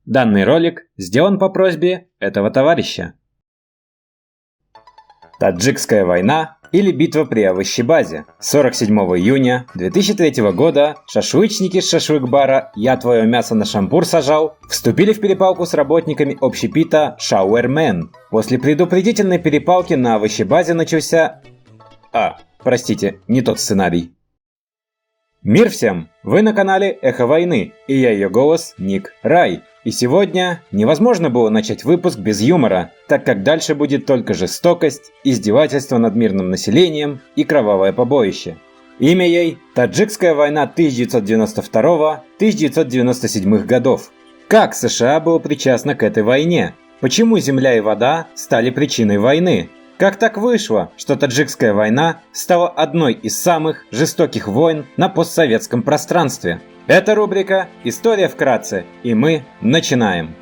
Данный ролик сделан по просьбе этого товарища. Таджикская война или битва при Овощебазе. 47 июня 2003 года шашлычники с шашлык-бара «Я твое мясо на шампур сажал» вступили в перепалку с работниками общепита «Шауэрмен». После предупредительной перепалки на Овощебазе начался... простите, не тот сценарий. Мир всем! Вы на канале Эхо Войны, и я ее голос Ник Рай. И сегодня невозможно было начать выпуск без юмора, так как дальше будет только жестокость, издевательство над мирным населением и кровавое побоище. Имя ей – Таджикская война 1992-1997 годов. Как США было причастно к этой войне? Почему земля и вода стали причиной войны? Как так вышло, что Таджикская война стала одной из самых жестоких войн на постсоветском пространстве? Это рубрика «История вкратце», и мы начинаем.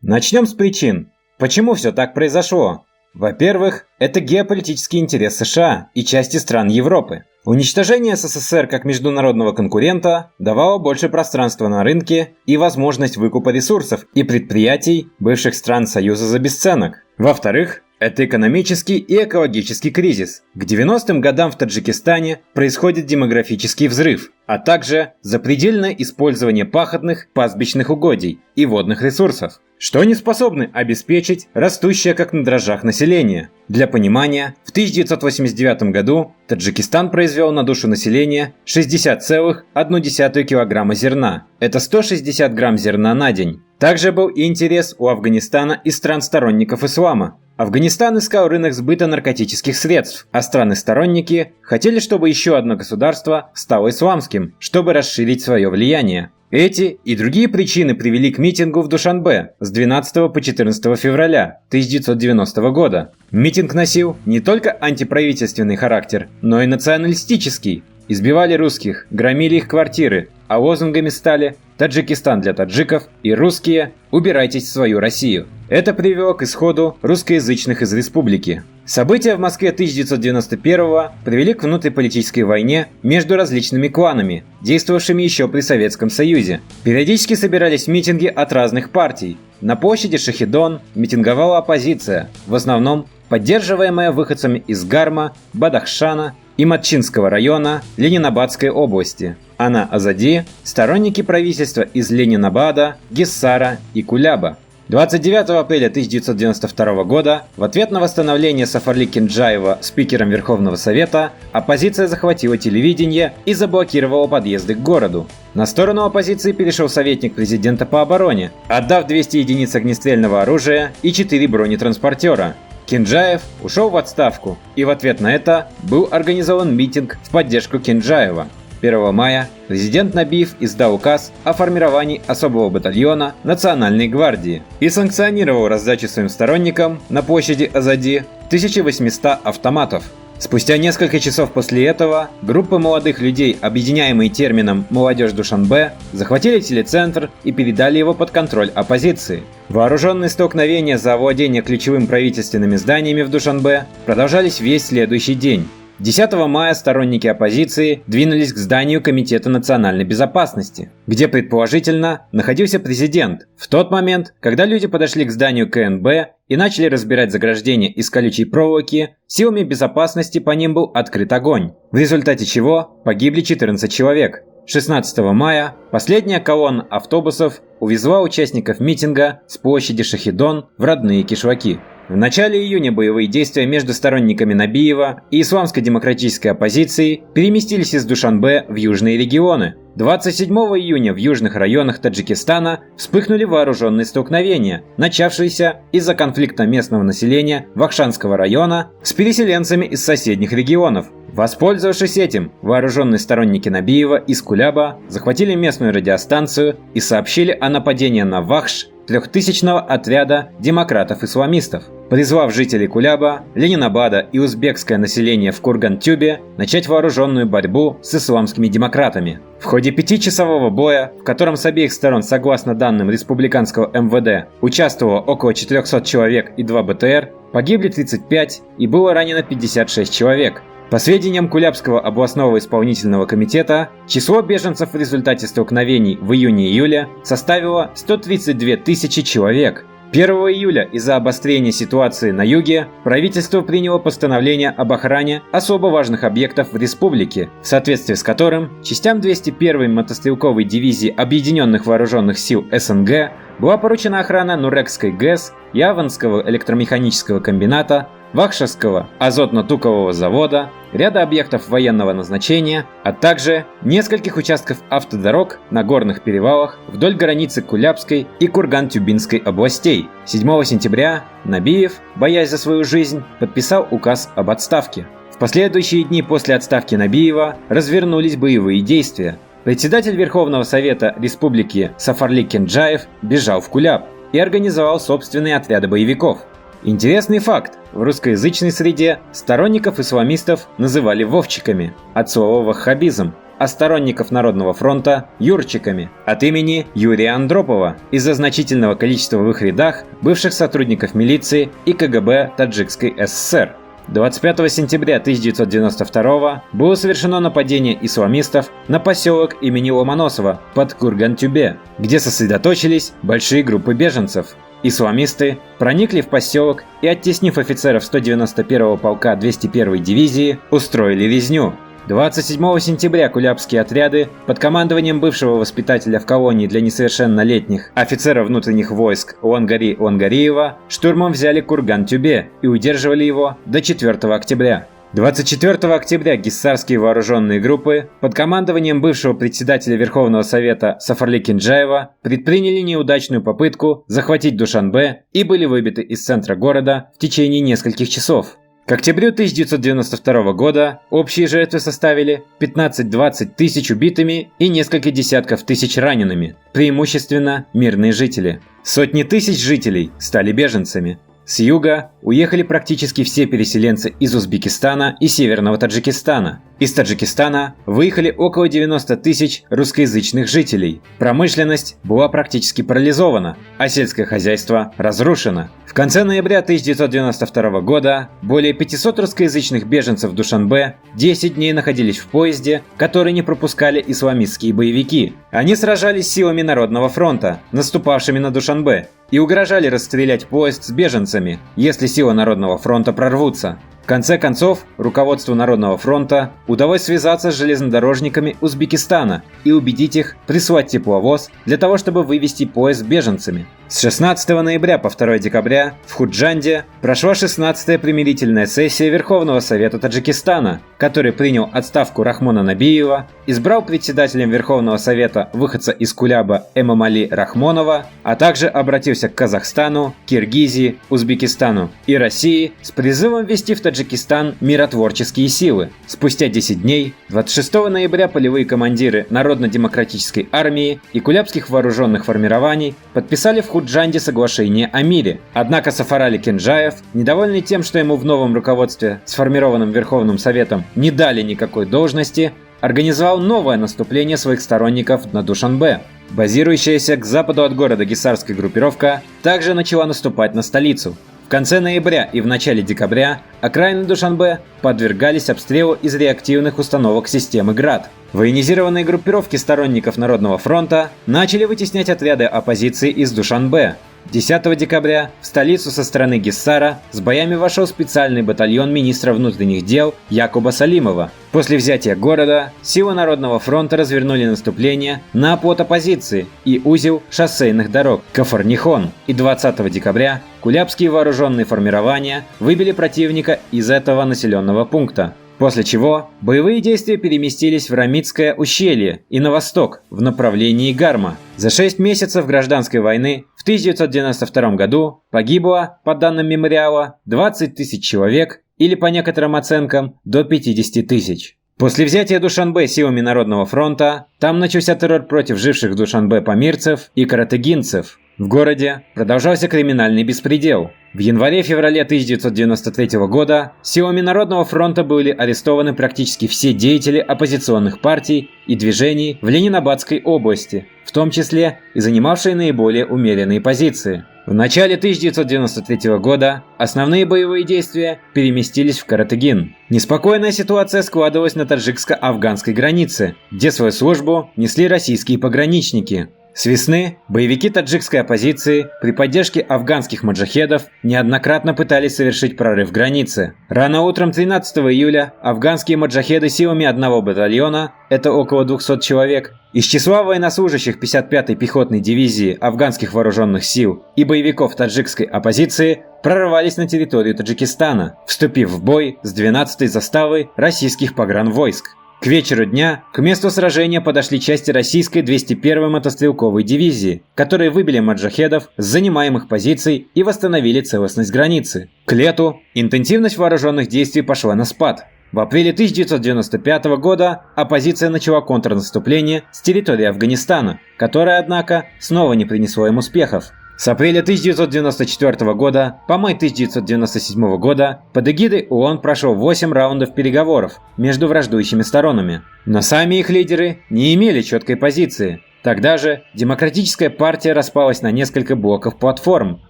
Начнем с причин. Почему все так произошло? Во-первых, это геополитический интерес США и части стран Европы. Уничтожение СССР как международного конкурента давало больше пространства на рынке и возможность выкупа ресурсов и предприятий бывших стран Союза за бесценок. Во-вторых, это экономический и экологический кризис. К 90-м годам в Таджикистане происходит демографический взрыв, а также запредельное использование пахотных, пастбищных угодий и водных ресурсов, что не способны обеспечить растущее как на дрожжах население. Для понимания, в 1989 году Таджикистан произвел на душу населения 60,1 килограмма зерна. Это 160 грамм зерна на день. Также был и интерес у Афганистана и стран-сторонников ислама. Афганистан искал рынок сбыта наркотических средств, а страны-сторонники хотели, чтобы еще одно государство стало исламским, чтобы расширить свое влияние. Эти и другие причины привели к митингу в Душанбе с 12 по 14 февраля 1990 года. Митинг носил не только антиправительственный характер, но и националистический. Избивали русских, громили их квартиры, а лозунгами стали «Таджикистан для таджиков» и «Русские, убирайтесь в свою Россию». Это привело к исходу русскоязычных из республики. События в Москве 1991-го привели к внутриполитической войне между различными кланами, действовавшими еще при Советском Союзе. Периодически собирались митинги от разных партий. На площади Шахидон митинговала оппозиция, в основном поддерживаемая выходцами из Гарма, Бадахшана и Матчинского района Ленинабадской области, а на Азади – сторонники правительства из Ленинабада, Гиссара и Куляба. 29 апреля 1992 года в ответ на восстановление Сафарли Кенджаева спикером Верховного Совета оппозиция захватила телевидение и заблокировала подъезды к городу. На сторону оппозиции перешел советник президента по обороне, отдав 200 единиц огнестрельного оружия и 4 бронетранспортера. Кенджаев ушел в отставку, и в ответ на это был организован митинг в поддержку Кенджаева. 1 мая президент Набиев издал указ о формировании особого батальона Национальной гвардии и санкционировал раздачу своим сторонникам на площади Азади 1800 автоматов. Спустя несколько часов после этого группы молодых людей, объединяемые термином «Молодежь Душанбе», захватили телецентр и передали его под контроль оппозиции. Вооруженные столкновения за овладение ключевыми правительственными зданиями в Душанбе продолжались весь следующий день. 10 мая сторонники оппозиции двинулись к зданию Комитета национальной безопасности, где предположительно находился президент, в тот момент, когда люди подошли к зданию КНБ и начали разбирать заграждения из колючей проволоки, силами безопасности по ним был открыт огонь, в результате чего погибли 14 человек. 16 мая последняя колонна автобусов увезла участников митинга с площади Шахидон в родные Кишлаки. В начале июня боевые действия между сторонниками Набиева и исламско-демократической оппозицией переместились из Душанбе в южные регионы. 27 июня в южных районах Таджикистана вспыхнули вооруженные столкновения, начавшиеся из-за конфликта местного населения Вахшанского района с переселенцами из соседних регионов. Воспользовавшись этим, вооруженные сторонники Набиева из Куляба захватили местную радиостанцию и сообщили о нападении на Вахш 3000-го отряда демократов-исламистов, призвав жителей Куляба, Ленинабада и узбекское население в Курган-Тюбе начать вооруженную борьбу с исламскими демократами. В ходе 5-часового боя, в котором с обеих сторон, согласно данным республиканского МВД, участвовало около 400 человек и 2 БТР, погибли 35 и было ранено 56 человек. По сведениям Кулябского областного исполнительного комитета, число беженцев в результате столкновений в июне-июле составило 132 тысячи человек. 1 июля из-за обострения ситуации на юге правительство приняло постановление об охране особо важных объектов в республике, в соответствии с которым частям 201-й мотострелковой дивизии Объединенных Вооруженных Сил СНГ была поручена охрана Нурекской ГЭС, Яванского электромеханического комбината, Вахшевского азотно-тукового завода, ряда объектов военного назначения, а также нескольких участков автодорог на горных перевалах вдоль границы Кулябской и Курган-Тюбинской областей. 7 сентября Набиев, боясь за свою жизнь, подписал указ об отставке. В последующие дни после отставки Набиева развернулись боевые действия. Председатель Верховного Совета Республики Сафарли Кенджаев бежал в Куляб и организовал собственные отряды боевиков. Интересный факт. В русскоязычной среде сторонников исламистов называли вовчиками, от слова ваххабизм, а сторонников Народного фронта – юрчиками, от имени Юрия Андропова, из-за значительного количества в их рядах бывших сотрудников милиции и КГБ Таджикской ССР. 25 сентября 1992 было совершено нападение исламистов на поселок имени Ломоносова под Курган-Тюбе, где сосредоточились большие группы беженцев. Исламисты проникли в поселок и, оттеснив офицеров 191-го полка 201-й дивизии, устроили резню. 27 сентября кулябские отряды под командованием бывшего воспитателя в колонии для несовершеннолетних офицера внутренних войск Лангари Лангариева штурмом взяли Курган-Тюбе и удерживали его до 4 октября. 24 октября гиссарские вооруженные группы под командованием бывшего председателя Верховного Совета Сафарли Кенджаева предприняли неудачную попытку захватить Душанбе и были выбиты из центра города в течение нескольких часов. К октябрю 1992 года общие жертвы составили 15-20 тысяч убитыми и несколько десятков тысяч ранеными, преимущественно мирные жители. Сотни тысяч жителей стали беженцами. С юга уехали практически все переселенцы из Узбекистана и Северного Таджикистана. Из Таджикистана выехали около 90 тысяч русскоязычных жителей. Промышленность была практически парализована, а сельское хозяйство разрушено. В конце ноября 1992 года более 500 русскоязычных беженцев в Душанбе 10 дней находились в поезде, который не пропускали исламистские боевики. Они сражались с силами Народного фронта, наступавшими на Душанбе, и угрожали расстрелять поезд с беженцами, если силы Народного фронта прорвутся. В конце концов, руководству Народного фронта удалось связаться с железнодорожниками Узбекистана и убедить их прислать тепловоз для того, чтобы вывести поезд с беженцами. С 16 ноября по 2 декабря в Худжанде прошла 16-я примирительная сессия Верховного Совета Таджикистана, который принял отставку Рахмона Набиева, избрал председателем Верховного Совета выходца из Куляба Эмомали Рахмонова, а также обратился к Казахстану, Киргизии, Узбекистану и России с призывом ввести в Таджикистан миротворческие силы. Спустя 10 дней, 26 ноября, полевые командиры Народно-демократической армии и кулябских вооруженных формирований подписали в Худжанде соглашение о мире. Однако Сафарали Кенджаев, недовольный тем, что ему в новом руководстве, сформированном Верховным Советом, не дали никакой должности, организовал новое наступление своих сторонников на Душанбе. Базирующаяся к западу от города гиссарская группировка также начала наступать на столицу. В конце ноября и в начале декабря окраины Душанбе подвергались обстрелу из реактивных установок системы ГРАД. Военизированные группировки сторонников Народного фронта начали вытеснять отряды оппозиции из Душанбе. 10 декабря в столицу со стороны Гиссара с боями вошел специальный батальон министра внутренних дел Якуба Салимова. После взятия города силы Народного фронта развернули наступление на оплот оппозиции и узел шоссейных дорог Кафар-Нихон. И 20 декабря кулябские вооруженные формирования выбили противника из этого населенного пункта. После чего боевые действия переместились в Рамитское ущелье и на восток, в направлении Гарма. За 6 месяцев гражданской войны в 1992 году погибло, по данным мемориала, 20 тысяч человек или, по некоторым оценкам, до 50 тысяч. После взятия Душанбе силами Народного фронта, там начался террор против живших в Душанбе памирцев и каратагинцев. В городе продолжался криминальный беспредел. В январе-феврале 1993 года силами Народного фронта были арестованы практически все деятели оппозиционных партий и движений в Ленинабадской области, в том числе и занимавшие наиболее умеренные позиции. В начале 1993 года основные боевые действия переместились в Каратагин. Неспокойная ситуация складывалась на таджикско-афганской границе, где свою службу несли российские пограничники. С весны боевики таджикской оппозиции при поддержке афганских маджахедов неоднократно пытались совершить прорыв границы. Рано утром 13 июля афганские маджахеды силами одного батальона, это около 200 человек, из числа военнослужащих 55-й пехотной дивизии афганских вооруженных сил и боевиков таджикской оппозиции прорвались на территорию Таджикистана, вступив в бой с 12-й заставой российских погранвойск. К вечеру дня к месту сражения подошли части российской 201-й мотострелковой дивизии, которые выбили маджахедов с занимаемых позиций и восстановили целостность границы. К лету интенсивность вооруженных действий пошла на спад. В апреле 1995 года оппозиция начала контрнаступление с территории Афганистана, которое, однако, снова не принесло им успехов. С апреля 1994 года по май 1997 года под эгидой ООН прошел 8 раундов переговоров между враждующими сторонами. Но сами их лидеры не имели четкой позиции. Тогда же Демократическая партия распалась на несколько блоков платформ,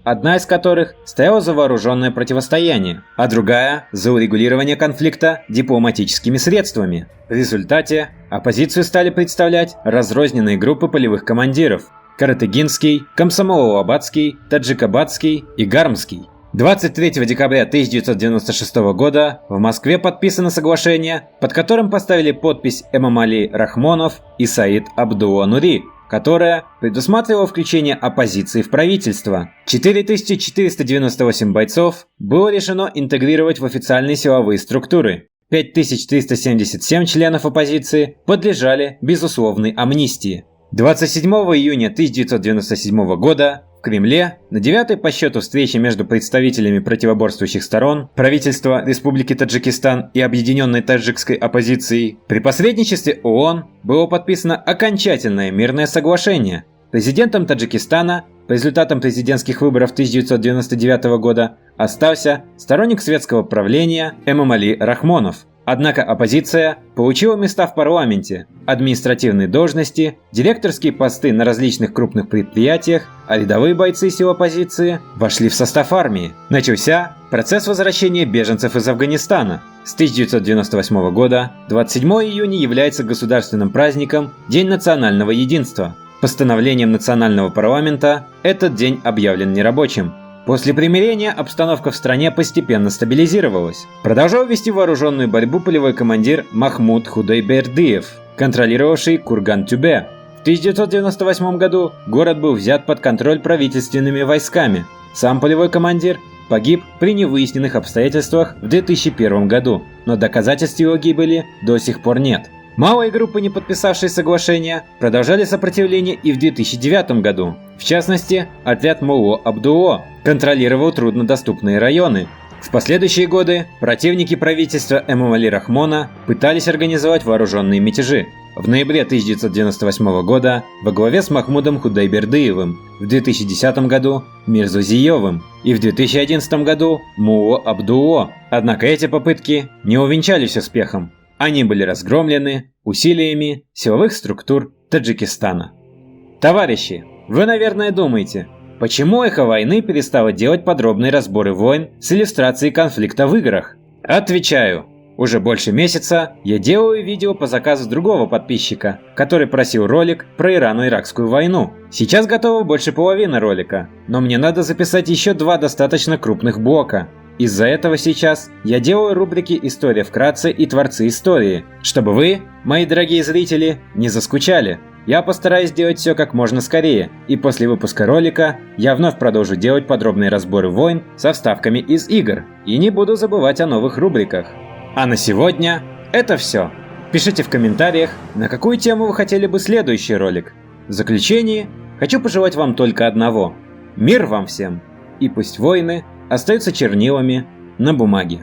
одна из которых стояла за вооруженное противостояние, а другая – за урегулирование конфликта дипломатическими средствами. В результате оппозицию стали представлять разрозненные группы полевых командиров – Каратагинский, Комсомоло-Абадский, Таджикобадский и Гармский. 23 декабря 1996 года в Москве подписано соглашение, под которым поставили подпись Эмомали Рахмонов и Саид Абдулла Нури, которое предусматривало включение оппозиции в правительство. 4498 бойцов было решено интегрировать в официальные силовые структуры. 5377 членов оппозиции подлежали безусловной амнистии. 27 июня 1997 года в Кремле на 9-й по счету встрече между представителями противоборствующих сторон, правительства Республики Таджикистан и объединенной таджикской оппозицией, при посредничестве ООН было подписано окончательное мирное соглашение. Президентом Таджикистана по результатам президентских выборов 1999 года остался сторонник светского правления Эмомали Рахмонов. Однако оппозиция получила места в парламенте, административные должности, директорские посты на различных крупных предприятиях, а рядовые бойцы сил оппозиции вошли в состав армии. Начался процесс возвращения беженцев из Афганистана. С 1998 года 27 июня является государственным праздником День национального единства. Постановлением национального парламента этот день объявлен нерабочим. После примирения обстановка в стране постепенно стабилизировалась. Продолжал вести вооруженную борьбу полевой командир Махмуд Худайбердиев, контролировавший Курган-Тюбе. В 1998 году город был взят под контроль правительственными войсками. Сам полевой командир погиб при невыясненных обстоятельствах в 2001 году, но доказательств его гибели до сих пор нет. Малые группы, не подписавшие соглашение, продолжали сопротивление и в 2009 году. В частности, отряд Мулло Абдулло контролировал труднодоступные районы. В последующие годы противники правительства Эмомали Рахмона пытались организовать вооруженные мятежи. В ноябре 1998 года во главе с Махмудом Худайбердиевым, в 2010 году Мирзузиевым и в 2011 году Мулло Абдулло. Однако эти попытки не увенчались успехом. Они были разгромлены усилиями силовых структур Таджикистана. Товарищи, вы, наверное, думаете, почему «Эхо войны» перестало делать подробные разборы войн с иллюстрацией конфликта в играх? Отвечаю. Уже больше месяца я делаю видео по заказу другого подписчика, который просил ролик про Ирано-Иракскую войну. Сейчас готово больше половины ролика, но мне надо записать еще 2 достаточно крупных блока. Из-за этого сейчас я делаю рубрики «История вкратце» и «Творцы истории», чтобы вы, мои дорогие зрители, не заскучали. Я постараюсь сделать все как можно скорее, и после выпуска ролика я вновь продолжу делать подробные разборы войн со вставками из игр, и не буду забывать о новых рубриках. А на сегодня это все. Пишите в комментариях, на какую тему вы хотели бы следующий ролик. В заключении хочу пожелать вам только одного. Мир вам всем! И пусть войны остаются чернилами на бумаге.